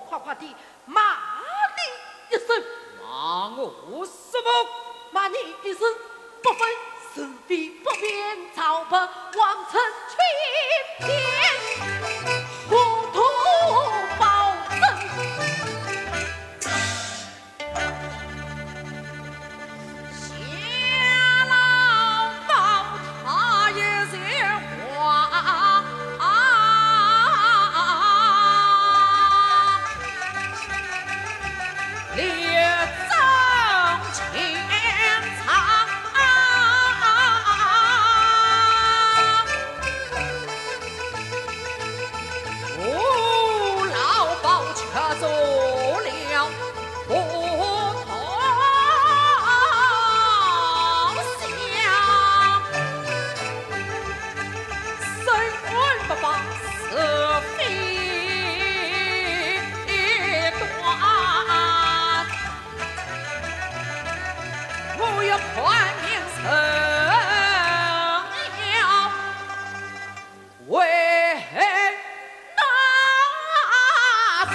夸夸地骂你一声，骂我什么？骂你一声，不分是非不辨，朝本王臣去天，糊涂保证。夏老包他也些话。列张前场，老包却做了不同想，谁管不把是非断？我要宽命生了为哪桩？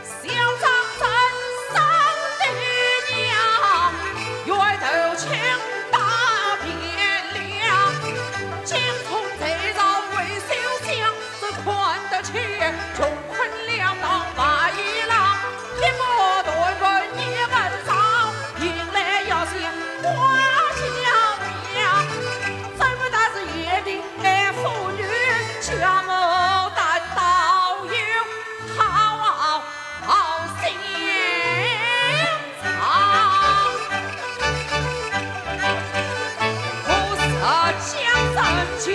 小张真生的娘，月头请打遍了，江从这朝为休想，只宽得起，穷困了到马一郎，天不对分一文少，迎来要想花小娘，谁不但是夜定爱妇女，恰莫但道有好心肠，不是江山江。